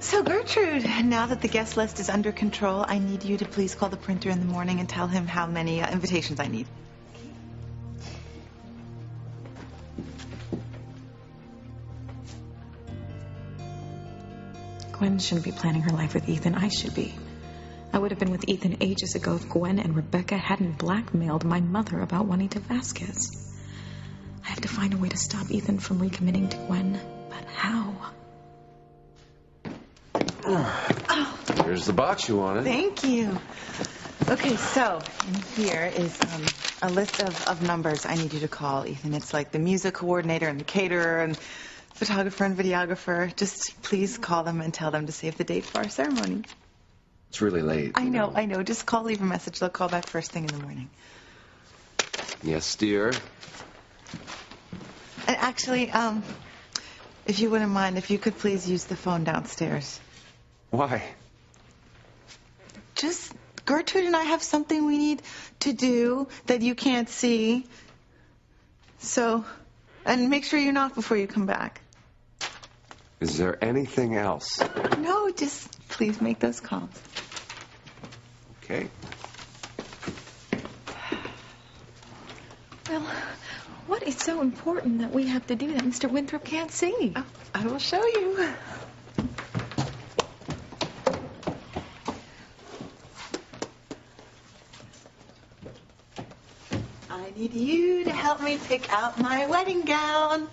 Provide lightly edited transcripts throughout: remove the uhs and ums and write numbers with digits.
So, Gertrude, now that the guest list is under control, I need you to please call the printer in the morning and tell him how many invitations I need. Gwen shouldn't be planning her life with Ethan. I should be. I would have been with Ethan ages ago if Gwen and Rebecca hadn't blackmailed my mother about Juanita Vasquez. I have to find a way to stop Ethan from recommitting to Gwen. But how? Here's the box you wanted. Thank you. Okay, so in here is a list of numbers I need you to call, Ethan. It's like the music coordinator and the caterer and photographer and videographer. Just please call them and tell them to save the date for our ceremony. It's really late. I know. Just leave a message. They'll call back first thing in the morning. Yes, dear. And actually, if you wouldn't mind, if you could please use the phone downstairs. Why? Just Gertrude and I have something we need to do that you can't see. So, and make sure you knock before you come back. Is there anything else? No, just please make those calls. Okay. Well, what is so important that we have to do that Mr. Winthrop can't see? Oh, I will show you. I need you to help me pick out my wedding gown.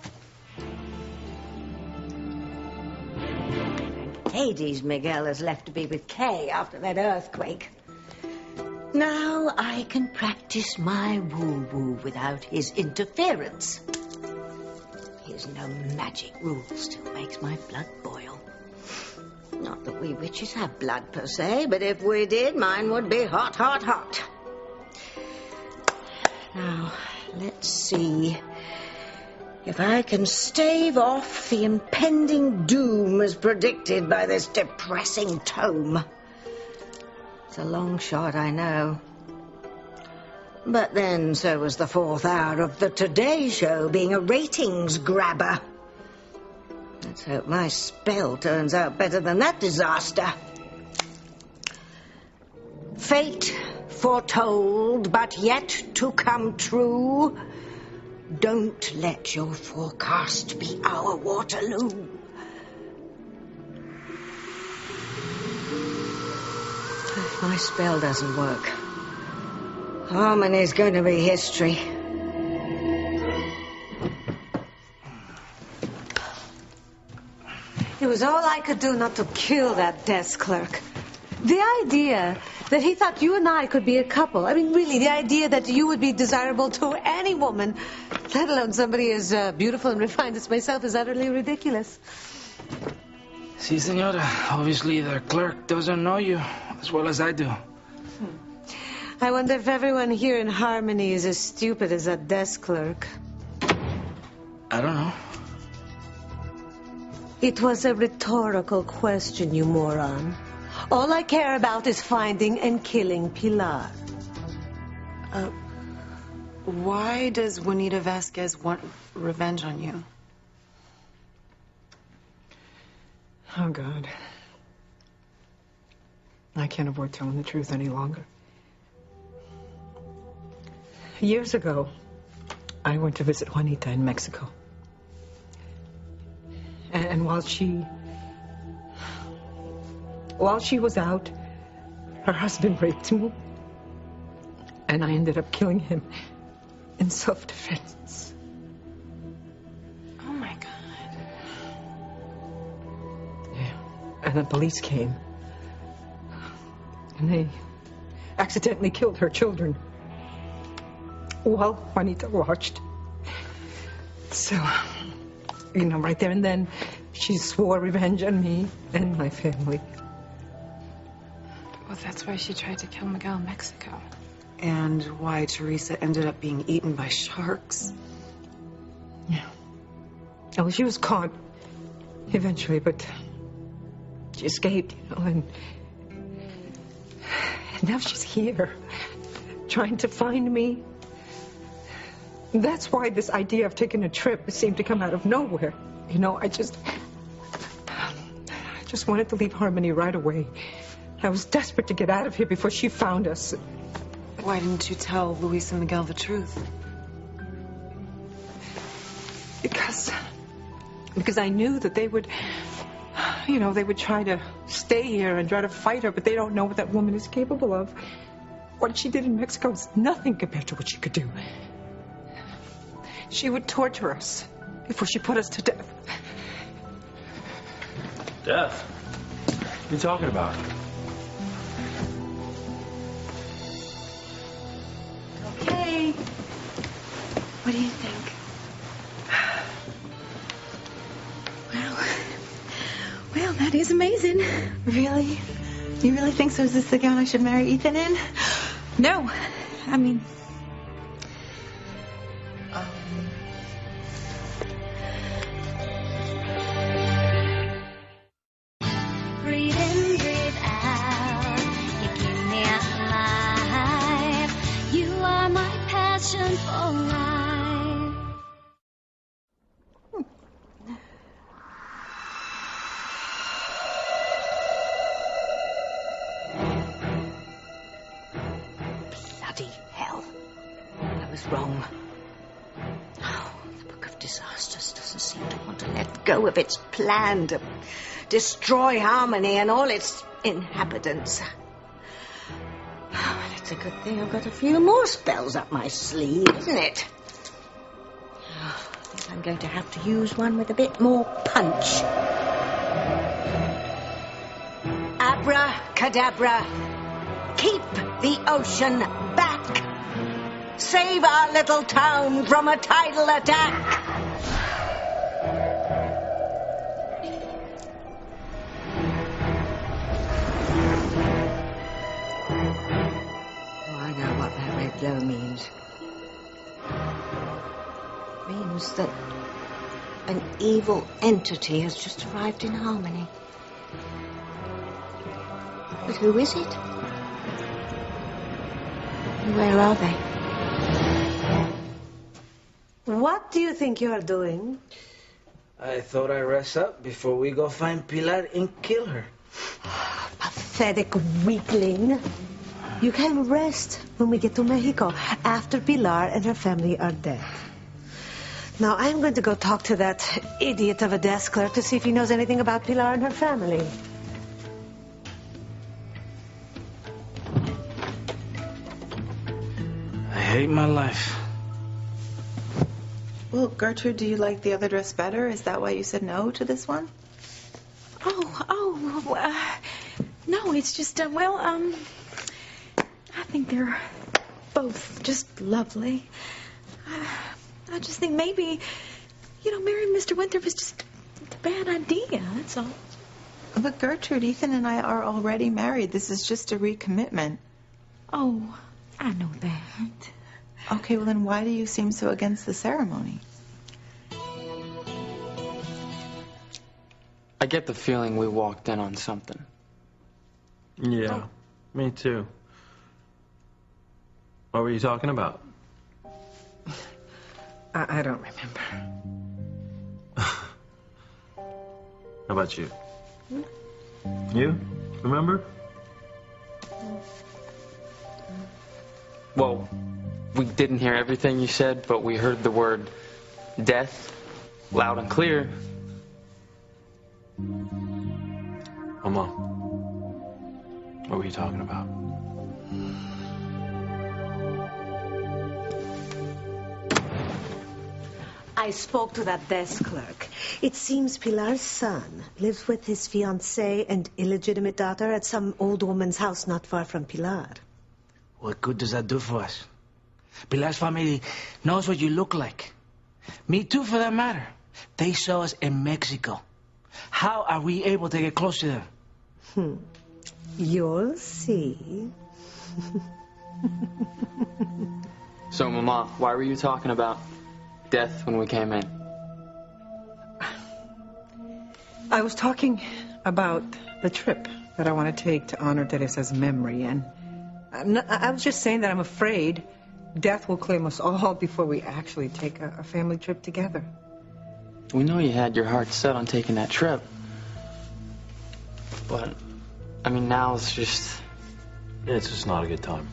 Hades Miguel has left to be with Kay after that earthquake. Now I can practice my woo-woo without his interference. His no magic rule still makes my blood boil. Not that we witches have blood per se, but if we did, mine would be hot, hot, hot. Now, let's see if I can stave off the impending doom as predicted by this depressing tome. It's a long shot, I know. But then so was the 4th hour of the Today Show being a ratings grabber. Let's hope my spell turns out better than that disaster. Fate foretold, but yet to come true. Don't let your forecast be our Waterloo. If my spell doesn't work, Harmony's going to be history. It was all I could do not to kill that desk clerk. The idea that he thought you and I could be a couple. I mean, really, the idea that you would be desirable to any woman, let alone somebody as beautiful and refined as myself, is utterly ridiculous. Si, senora. Obviously, the clerk doesn't know you as well as I do. I wonder if everyone here in Harmony is as stupid as that desk clerk. I don't know. It was a rhetorical question, you moron. All I care about is finding and killing Pilar. Why does Juanita Vasquez want revenge on you? Oh, God. I can't avoid telling the truth any longer. Years ago, I went to visit Juanita in Mexico. And while she was out, her husband raped me. And I ended up killing him in self-defense. Oh, my God. Yeah. And the police came. And they accidentally killed her children while Juanita watched. So, right there and then, she swore revenge on me and my family. Well, that's why she tried to kill Miguel in Mexico. And why Teresa ended up being eaten by sharks. Yeah. Well, she was caught eventually, but she escaped, and now she's here, trying to find me. That's why this idea of taking a trip seemed to come out of nowhere. I just just wanted to leave Harmony right away. I was desperate to get out of here before she found us. Why didn't you tell Luis and Miguel the truth? Because I knew that they would, they would try to stay here and try to fight her, but they don't know what that woman is capable of. What she did in Mexico is nothing compared to what she could do. She would torture us before she put us to death. Death? What are you talking about? Okay. What do you think? Well, that is amazing. Really? You really think so? Is this the gown I should marry Ethan in? No. I mean... Breathe in, breathe out. You keep me alive. You are my passion for life. Bloody hell. I was wrong. Oh, the Book of Disasters doesn't seem to want to let go of its plan to destroy Harmony and all its inhabitants. Oh, well, it's a good thing I've got a few more spells up my sleeve, isn't it? Oh, I think I'm going to have to use one with a bit more punch. Abracadabra. Keep the ocean back. Save our little town from a tidal attack. Oh, I know what that red glow means. It means that an evil entity has just arrived in Harmony. But who is it? And where are they? What do you think you're doing? I thought I'd rest up before we go find Pilar and kill her. Pathetic weakling. You can rest when we get to Mexico, after Pilar and her family are dead. Now, I'm going to go talk to that idiot of a desk clerk to see if he knows anything about Pilar and her family. I hate my life. Well, Gertrude, do you like the other dress better? Is that why you said no to this one? No, it's just, I think they're both just lovely. I just think maybe, marrying Mr. Winthrop is just a bad idea, that's all. But Gertrude, Ethan and I are already married. This is just a recommitment. Oh, I know that. Okay, well then why do you seem so against the ceremony? I get the feeling we walked in on something. Yeah, me too. What were you talking about? I don't remember. How about you? You? Remember? Well, we didn't hear everything you said, but we heard the word death loud and clear. Mama, what were you talking about? I spoke to that desk clerk. It seems Pilar's son lives with his fiancée and illegitimate daughter at some old woman's house not far from Pilar. What good does that do for us? Pilar's family knows what you look like. Me too, for that matter. They saw us in Mexico. How are we able to get close to them? You'll see. So, Mama, why were you talking about death when we came in? I was talking about the trip that I want to take to honor Teresa's memory, and I was just saying that I'm afraid death will claim us all before we actually take a family trip together. We know you had your heart set on taking that trip. But, I mean, now it's just... It's just not a good time.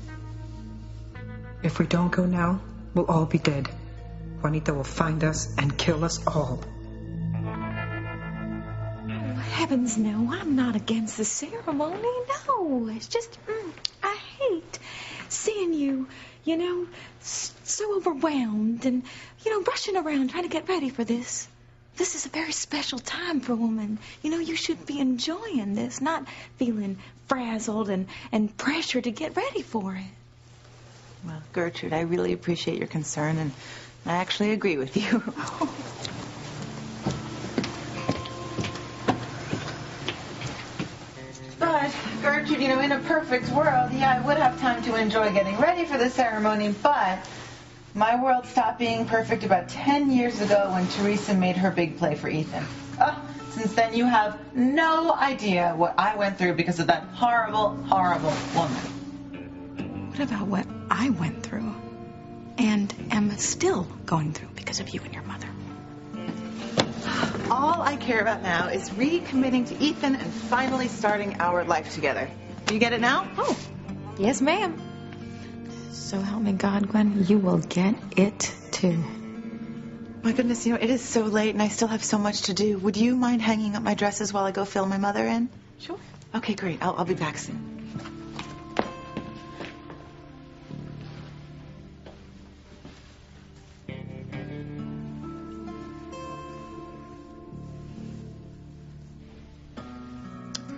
If we don't go now, we'll all be dead. Juanita will find us and kill us all. Heavens, no, I'm not against the ceremony. No, it's just, I hate seeing you, so overwhelmed and, rushing around trying to get ready for this. This is a very special time for a woman. You should be enjoying this, not feeling frazzled and pressured to get ready for it. Well, Gertrude, I really appreciate your concern, and I actually agree with you. But, Gertrude, in a perfect world, I would have time to enjoy getting ready for the ceremony, but my world stopped being perfect about 10 years ago when Teresa made her big play for Ethan. Since then, you have no idea what I went through because of that horrible, horrible woman. What about what I went through and am still going through because of you and your mother? All I care about now is recommitting to Ethan and finally starting our life together. Do you get it now? Oh, yes, ma'am. So help me God, Gwen, you will get it too. My goodness, it is so late and I still have so much to do. Would you mind hanging up my dresses while I go fill my mother in? Sure. Okay, great. I'll be back soon.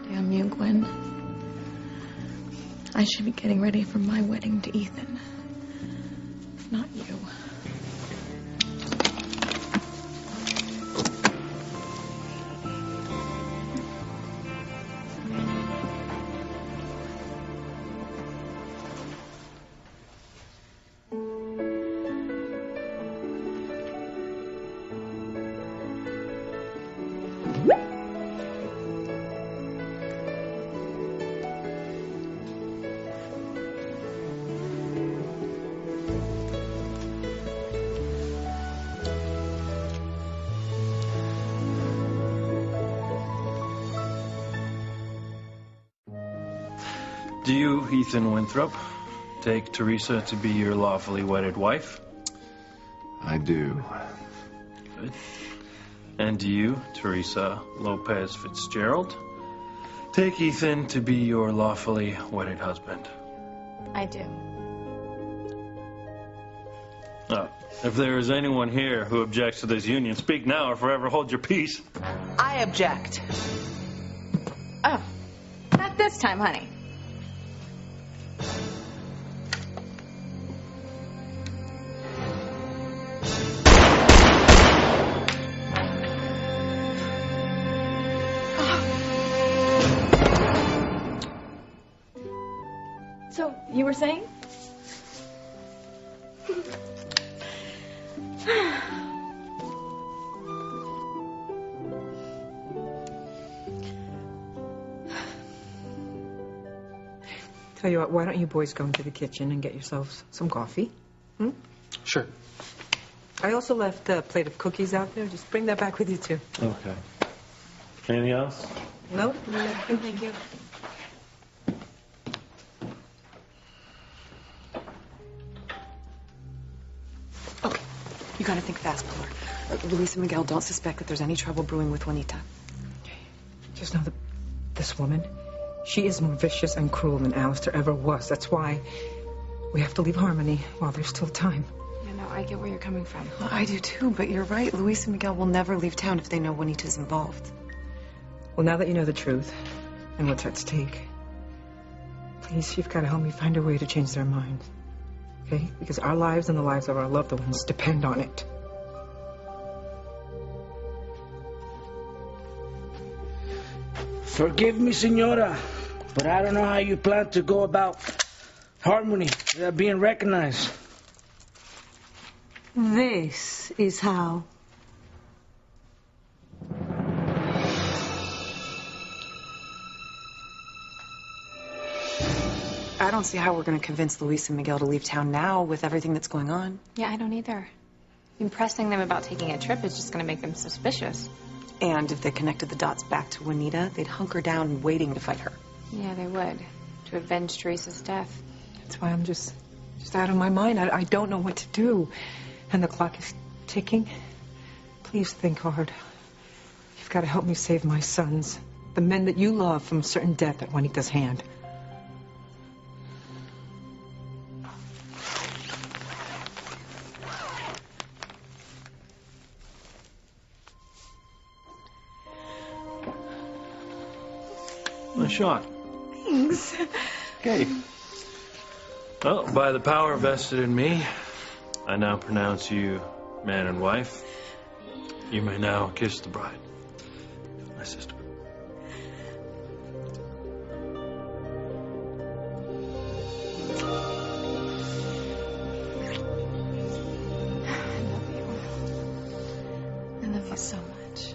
Damn you, Gwen. I should be getting ready for my wedding to Ethan. Not you. Do you, Ethan Winthrop, take Teresa to be your lawfully wedded wife? I do. Good. And do you, Teresa Lopez Fitzgerald, take Ethan to be your lawfully wedded husband? I do. If there is anyone here who objects to this union, speak now or forever hold your peace. I object. Oh, not this time, honey. So, you were saying? Tell you what, why don't you boys go into the kitchen and get yourselves some coffee? Sure. I also left a plate of cookies out there. Just bring that back with you, too. Okay. Anything else? Nope. Thank you. Okay. You gotta think fast, Pilar. Luis and Miguel don't suspect that there's any trouble brewing with Juanita. Just know that this woman, she is more vicious and cruel than Alistair ever was. That's why we have to leave Harmony while there's still time. Yeah, no, I get where you're coming from. Well, I do too, but you're right. Luis and Miguel will never leave town if they know Juanita's involved. Well, now that you know the truth and what's at stake, please, you've got to help me find a way to change their minds. Okay? Because our lives and the lives of our loved ones depend on it. Forgive me, Senora, but I don't know how you plan to go about Harmony without being recognized. This is how. I don't see how we're going to convince Luis and Miguel to leave town now with everything that's going on. Yeah, I don't either. Impressing them about taking a trip is just going to make them suspicious. And if they connected the dots back to Juanita, they'd hunker down waiting to fight her. Yeah, they would. To avenge Teresa's death. That's why I'm just out of my mind. I don't know what to do. And the clock is ticking. Please think hard. You've got to help me save my sons. The men that you love from certain death at Juanita's hand. Nice shot. Thanks. Okay. Well, by the power vested in me, I now pronounce you man and wife. You may now kiss the bride, my sister. I love you so much.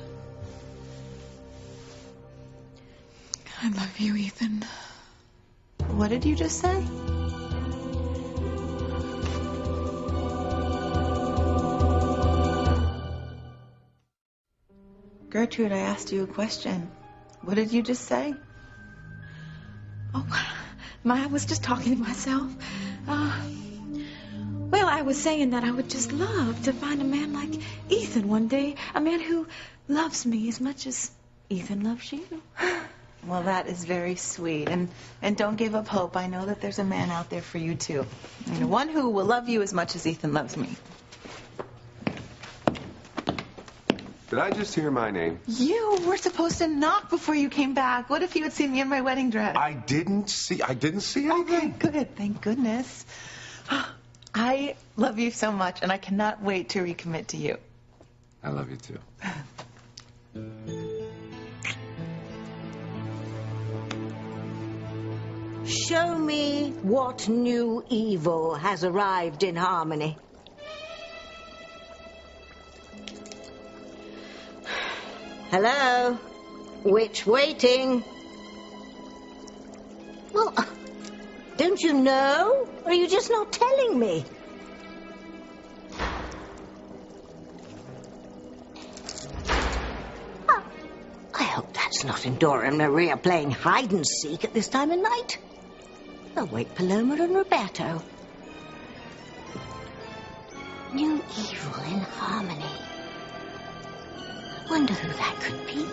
I love you, Ethan. What did you just say? Gertrude, I asked you a question. What did you just say? Oh, I was just talking to myself. Well, I was saying that I would just love to find a man like Ethan one day. A man who loves me as much as Ethan loves you. Well, that is very sweet. And don't give up hope. I know that there's a man out there for you, too. And one who will love you as much as Ethan loves me. Did I just hear my name? You were supposed to knock before you came back. What if you had seen me in my wedding dress? I didn't see anything. Okay, good. Thank goodness. I love you so much, and I cannot wait to recommit to you. I love you, too. Show me what new evil has arrived in Harmony. Hello? Which waiting? Well, don't you know? Or are you just not telling me? I hope that's not Endora and Maria playing hide-and-seek at this time of night. They'll wake Paloma and Roberto. New evil in Harmony. Wonder who that could be.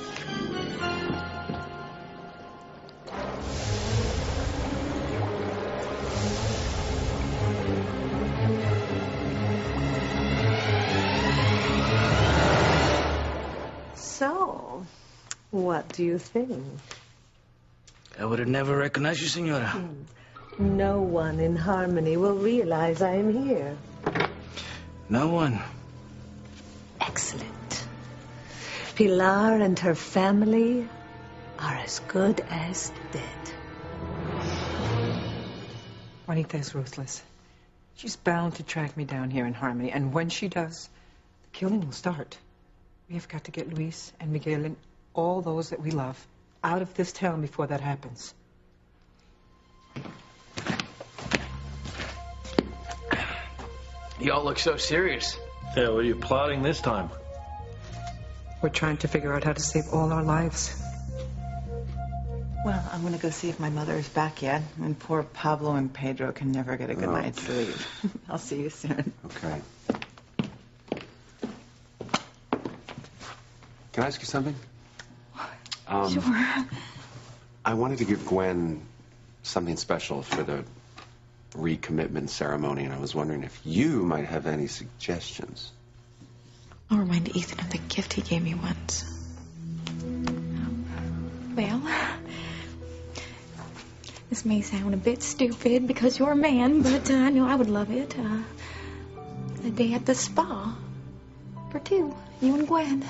So, what do you think? I would have never recognized you, Senora. No one in Harmony will realize I am here. No one. Excellent. Pilar and her family are as good as dead. Juanita is ruthless. She's bound to track me down here in Harmony, and when she does, the killing will start. We have got to get Luis and Miguel and all those that we love out of this town before that happens. Y'all look so serious. Yeah, what are you plotting this time? We're trying to figure out how to save all our lives. Well, I'm going to go see if my mother is back yet. And poor Pablo and Pedro can never get a good night's sleep. I'll see you soon. Okay. Can I ask you something? Sure. I wanted to give Gwen something special for the recommitment ceremony, and I was wondering if you might have any suggestions. I'll remind Ethan of the gift he gave me once. Well, this may sound a bit stupid because you're a man, but I know I would love it. A day at the spa. For two, you and Gwen.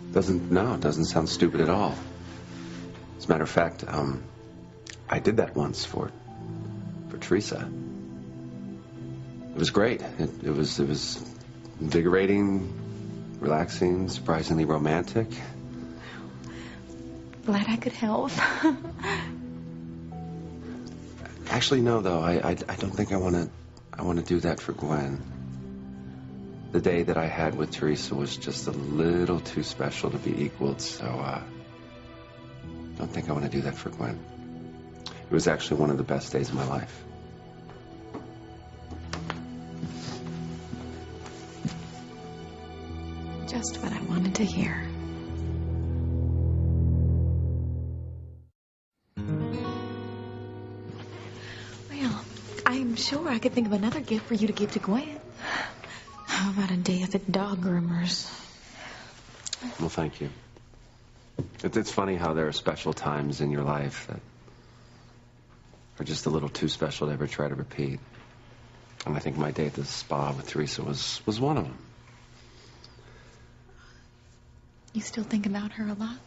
It doesn't sound stupid at all. As a matter of fact, I did that once for Teresa. It was great. It was invigorating, relaxing, surprisingly romantic. Glad I could help. Actually, no, though. I don't think I want to do that for Gwen. the day that I had with Teresa was just a little too special to be equaled, so don't think I want to do that for Gwen. It was actually one of the best days of my life. Just what I wanted to hear. Well, I'm sure I could think of another gift for you to give to Gwen. How about a day at the dog groomers? Well, thank you. It's funny how there are special times in your life that are just a little too special to ever try to repeat. And I think my day at the spa with Teresa was one of them. You still think about her a lot?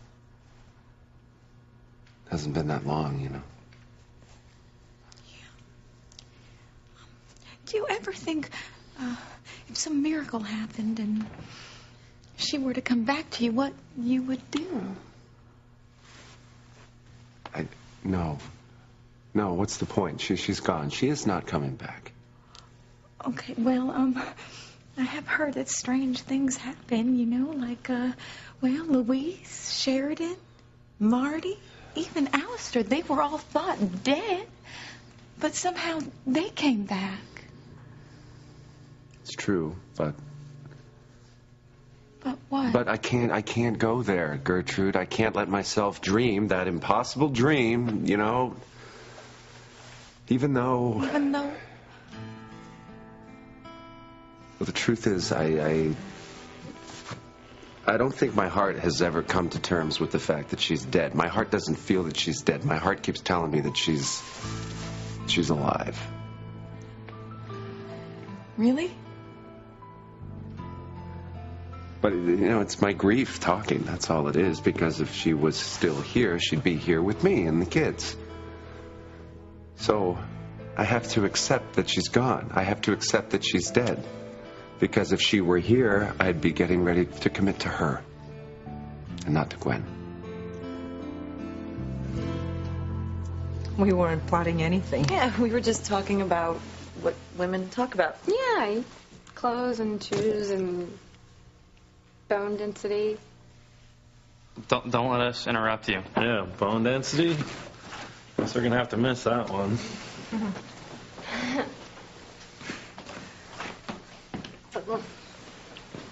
Hasn't been that long, you know. Do you ever think if some miracle happened and she were to come back to you, what you would do? No. No, what's the point? She's gone. She is not coming back. Okay, well, I have heard that strange things happen, you know, like, Louise, Sheridan, Marty, even Alistair. They were all thought dead, but somehow they came back. It's true, but... But what? But I can't go there, Gertrude. I can't let myself dream that impossible dream, you know. Even though... Even though... Well, the truth is, I don't think my heart has ever come to terms with the fact that she's dead. My heart doesn't feel that she's dead. My heart keeps telling me that she's alive. Really? But, you know, it's my grief talking. That's all it is. Because if she was still here, she'd be here with me and the kids. So I have to accept that she's gone. I have to accept that she's dead. Because if she were here, I'd be getting ready to commit to her. And not to Gwen. We weren't plotting anything. Yeah, we were just talking about what women talk about. Yeah, clothes and shoes and bone density. Don't let us interrupt you. Yeah, bone density. Guess we're gonna have to miss that one.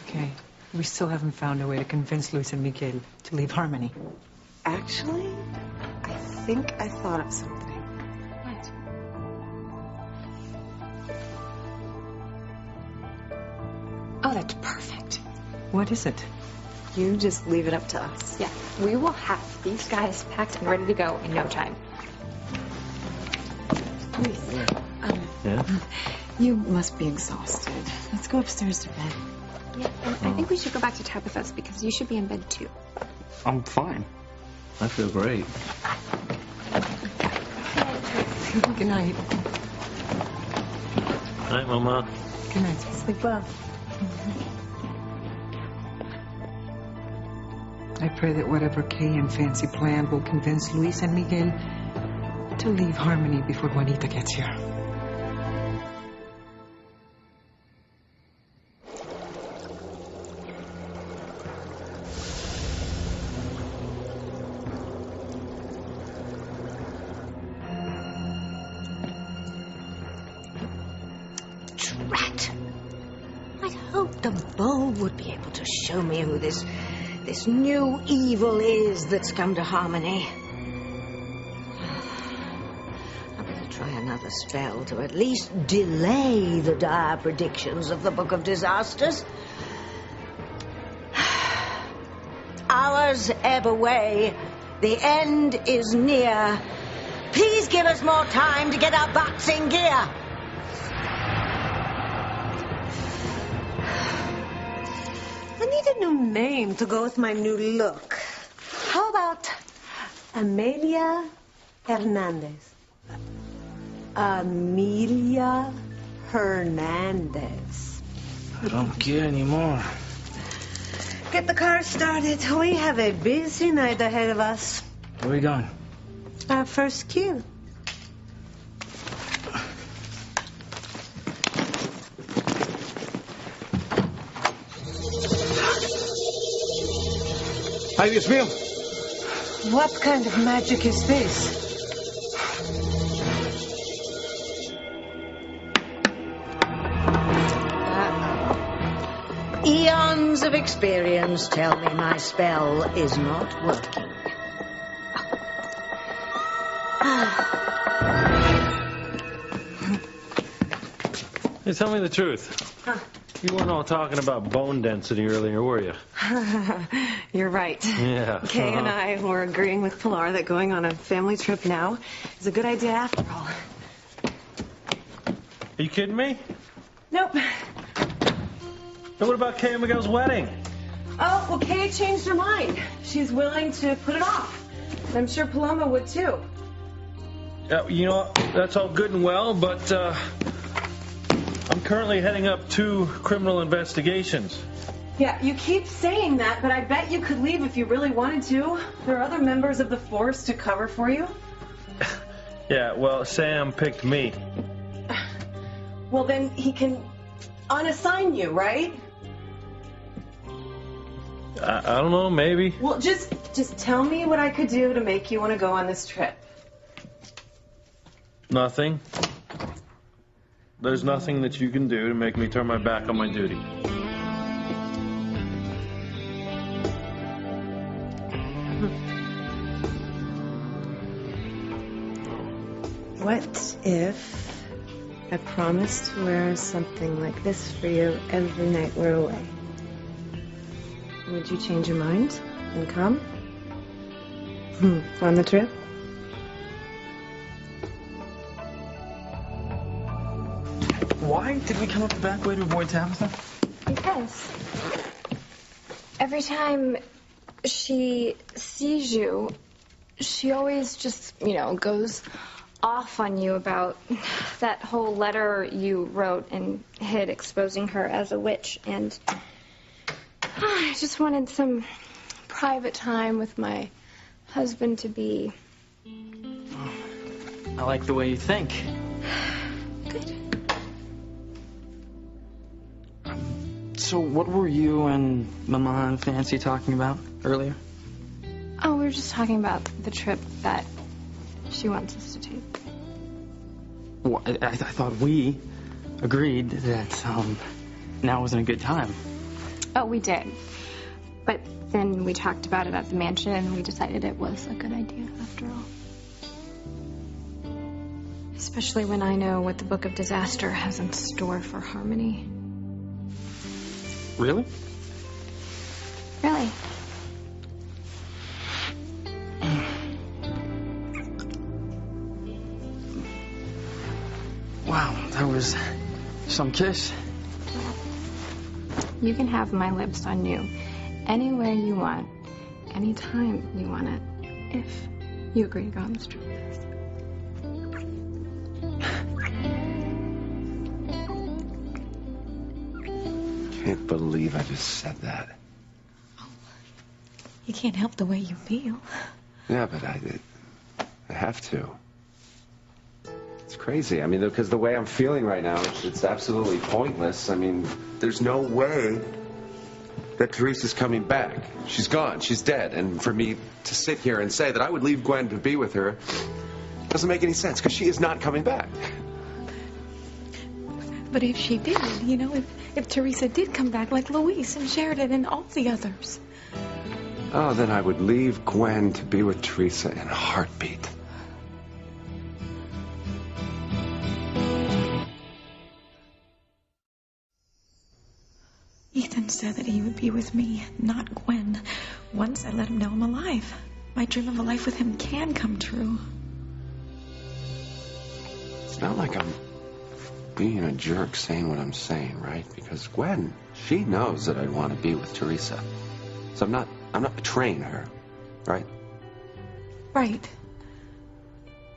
Okay, we still haven't found a way to convince Luis and Miguel to leave Harmony. Actually, I think I thought of something. What? Oh, that's perfect. What is it? You just leave it up to us. Yeah, we will have these guys packed and ready to go in no time. Luis, Yeah? you must be exhausted. Let's go upstairs to bed. Yeah, and I think we should go back to Tabitha's because you should be in bed too. I'm fine. I feel great. Good night. Night, Mama. Good night. Sleep well. I pray that whatever Kay and Fancy planned will convince Luis and Miguel to leave Harmony before Juanita gets here. Drat! I'd hoped the bull would be able to show me who this new evil is that's come to Harmony. I better try another spell to at least delay the dire predictions of the Book of Disasters. Hours ebb away. The end is near. Please give us more time to get our butts in gear. I need a new name to go with my new look. How about Amelia Hernandez? Amelia Hernandez. I don't care anymore. Get the car started. We have a busy night ahead of us. Where are we going? Our first cue. Ay, Dios mío. What kind of magic is this? Eons of experience tell me my spell is not working. Hey, tell me the truth. You weren't all talking about bone density earlier, were you? You're right. Yeah. Kay and I were agreeing with Pilar that going on a family trip now is a good idea after all. Are you kidding me? Nope. And what about Kay and Miguel's wedding? Oh, well, Kay changed her mind. She's willing to put it off. And I'm sure Paloma would too. Yeah, you know, that's all good and well, but I'm currently heading up 2 criminal investigations. Yeah, you keep saying that, but I bet you could leave if you really wanted to. There are other members of the force to cover for you. Yeah, well, Sam picked me. Well, then he can unassign you, right? I don't know, maybe. Well, just tell me what I could do to make you want to go on this trip. Nothing. There's nothing that you can do to make me turn my back on my duty. What if I promised to wear something like this for you every night we're away? Would you change your mind and come? On the trip? Why did we come up the back way to avoid Tabitha? Because every time she sees you, she always just, goes off on you about that whole letter you wrote and hid exposing her as a witch. And I just wanted some private time with my husband-to-be. I like the way you think. Good. So what were you and Mama and Fancy talking about earlier? Oh, we were just talking about the trip that she wants us to take. Well, I thought we agreed that now wasn't a good time. Oh, we did. But then we talked about it at the mansion and we decided it was a good idea after all. Especially when I know what the Book of Disaster has in store for Harmony. Really? Really? Wow, that was some kiss. You can have my lips on you anywhere you want, anytime you want it, if you agree to go on this trip with us. Can't believe I just said that. You can't help the way you feel. Yeah, but I have to. It's crazy. I mean, because the way I'm feeling right now, it's absolutely pointless. I mean, there's no way that Teresa's coming back. She's gone. She's dead. And for me to sit here and say that I would leave Gwen to be with her doesn't make any sense, because she is not coming back. But if she did, if Teresa did come back like Luis and Sheridan and all the others. Oh, then I would leave Gwen to be with Teresa in a heartbeat. Ethan said that he would be with me, not Gwen. Once I let him know I'm alive. My dream of a life with him can come true. It's not like I'm being a jerk saying what I'm saying, right? Because Gwen, she knows that I want to be with Teresa. So I'm not betraying her, right? Right.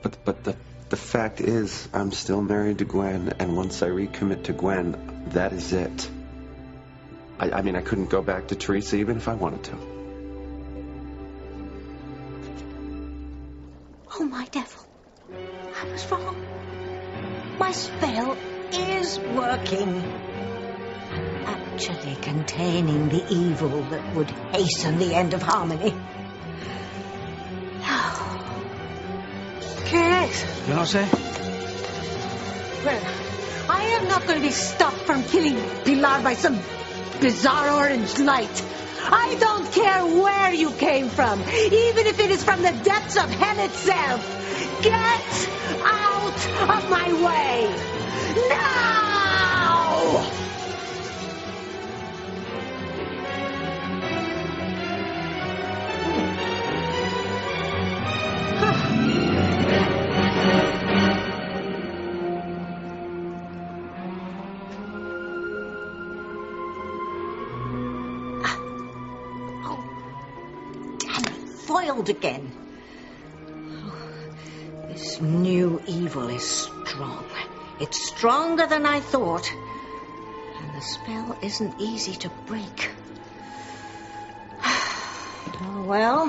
But the fact is, I'm still married to Gwen, and once I recommit to Gwen, that is it. I mean, I couldn't go back to Teresa even if I wanted to. Oh, my devil. I was wrong. My spell is working. actually containing the evil that would hasten the end of harmony. Kate! You know, say? Well, I am not going to be stopped from killing Pilar by some bizarre orange light. I don't care where you came from, even if it is from the depths of hell itself. Get out of my way! Now! Foiled again. Oh, this new evil is strong. It's stronger than I thought. And the spell isn't easy to break. Oh, well,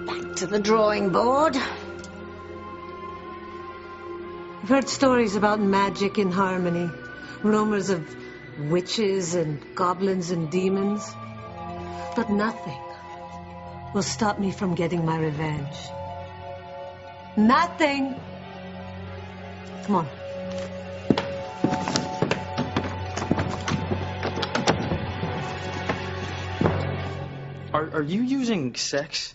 back to the drawing board. I've heard stories about magic in Harmony. Rumors of witches and goblins and demons. But nothing will stop me from getting my revenge. Nothing! Come on. Are you using sex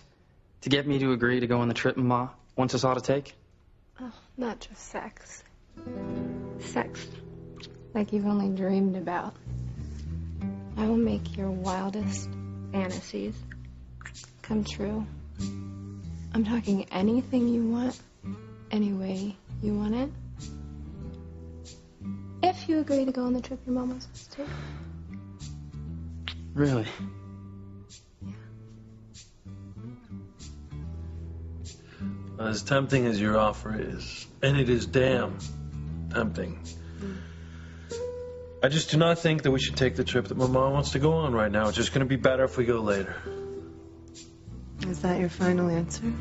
to get me to agree to go on the trip, Ma, once it's all to take? Oh, not just sex. Sex like you've only dreamed about. I will make your wildest fantasies come true. I'm talking anything you want, any way you want it. If you agree to go on the trip your mom wants us to. Really? As tempting as your offer is, and it is damn tempting, I just do not think that we should take the trip that my mom wants to go on right now. It's just going to be better if we go later. Is that your final answer?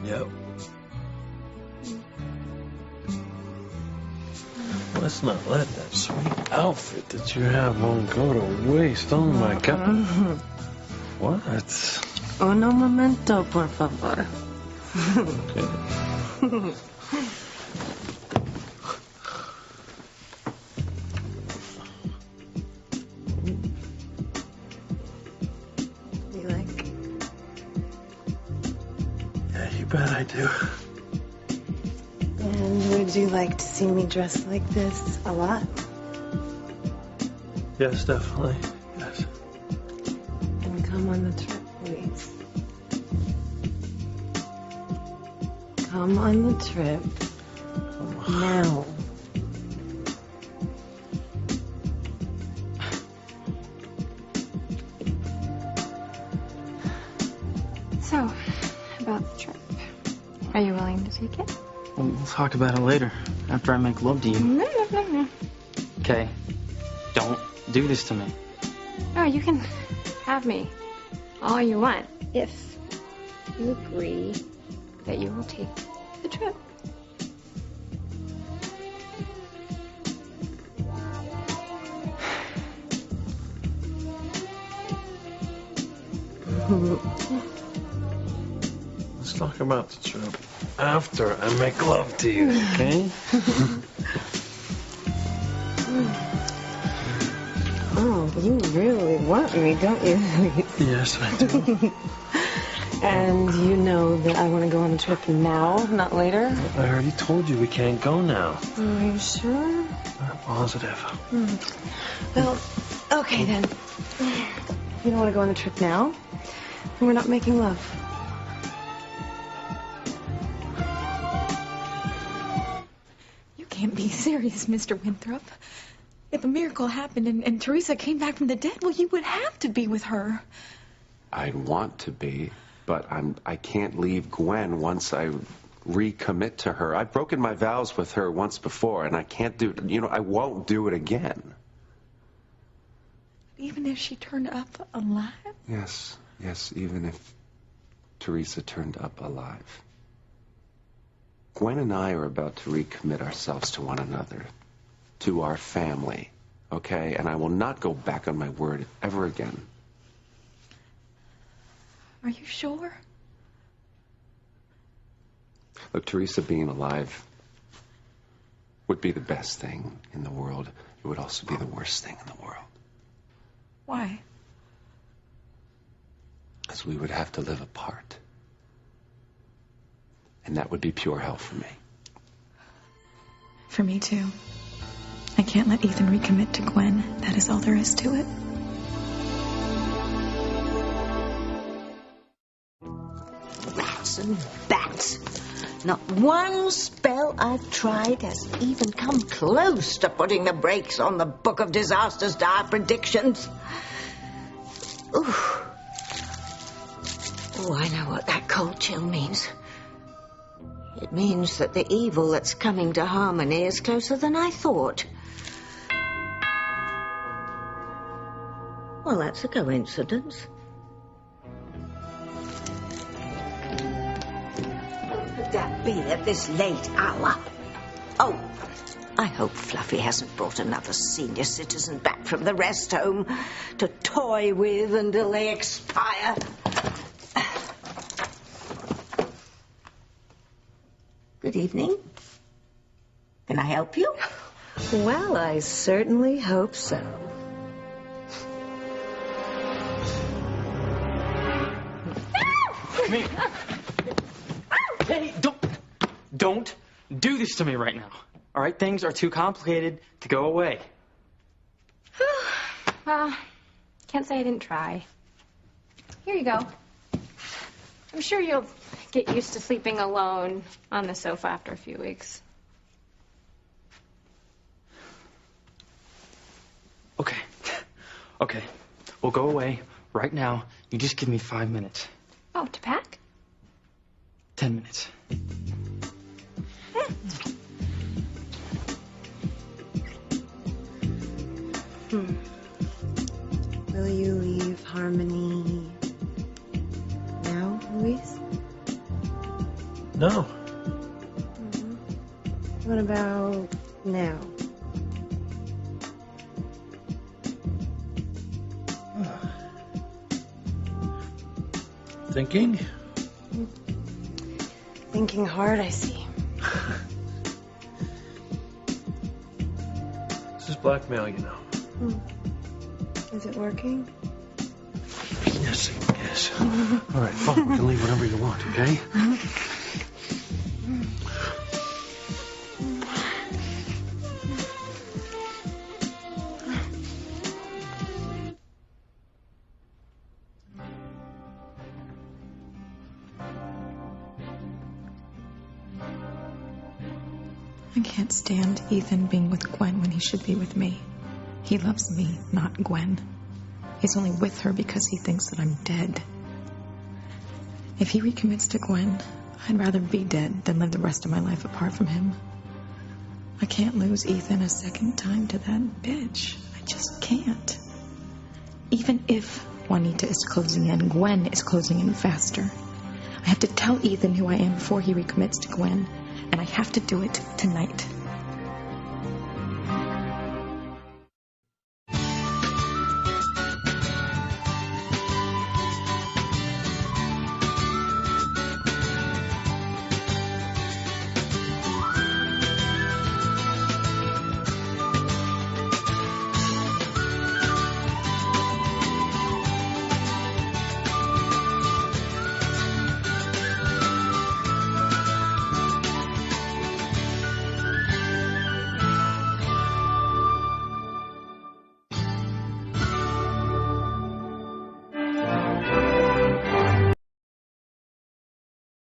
Yep. Let's not let that sweet outfit that you have on go to waste. Oh my God. What? Uno momento, por favor. Okay. You like? Yeah, you bet I do. And would you like to see me dressed like this a lot? Yes, definitely. Yes. And come on the trip, please. Come on the trip. Now. So, about the trip. Are you willing to take it? We'll talk about it later, after I make love to you. No. Okay. Don't do this to me. Oh, you can have me all you want if you agree that you will take the trip. Let's talk about the trip after I make love to you, okay? Oh, you really want me, don't you? Yes, I do. And you know that I want to go on a trip now, not later? I already told you we can't go now. Are you sure? I'm positive. Well, okay then. You don't want to go on the trip now? Then we're not making love. You can't be serious, Mr. Winthrop. If a miracle happened and Teresa came back from the dead, well, you would have to be with her. I want to be, but I can't leave Gwen once I recommit to her. I've broken my vows with her once before, and I can't do it. You know, I won't do it again. Even if she turned up alive? Yes, even if Teresa turned up alive. Gwen and I are about to recommit ourselves to one another, to our family, okay? And I will not go back on my word ever again. Are you sure? Look, Teresa being alive would be the best thing in the world. It would also be the worst thing in the world. Why? Because we would have to live apart. And that would be pure hell for me. For me, too. I can't let Ethan recommit to Gwen. That is all there is to it. Rats and bats. Not one spell I've tried has even come close to putting the brakes on the Book of Disaster's dire predictions. Ooh. Oh, I know what that cold chill means. It means that the evil that's coming to Harmony is closer than I thought. Well, that's a coincidence. Could that be at this late hour? Oh, I hope Fluffy hasn't brought another senior citizen back from the rest home to toy with until they expire. Good evening. Can I help you? Well, I certainly hope so. Come here. Hey, don't do this to me right now. All right, things are too complicated to go away. Well, can't say I didn't try. Here you go. I'm sure you'll get used to sleeping alone on the sofa after a few weeks. Okay. We'll go away right now. You just give me 5 minutes. Oh, to pack? 10 minutes. Will you leave Harmony now, Luis? No. What about now? Thinking? Thinking hard, I see. This is blackmail, you know. Is it working? Yes, yes. All right, fine. We can leave whenever you want, okay? I can't stand Ethan being with Gwen when he should be with me. He loves me, not Gwen. He's only with her because he thinks that I'm dead. If he recommits to Gwen, I'd rather be dead than live the rest of my life apart from him. I can't lose Ethan a second time to that bitch. I just can't. Even if Juanita is closing in, Gwen is closing in faster. I have to tell Ethan who I am before he recommits to Gwen, and I have to do it tonight.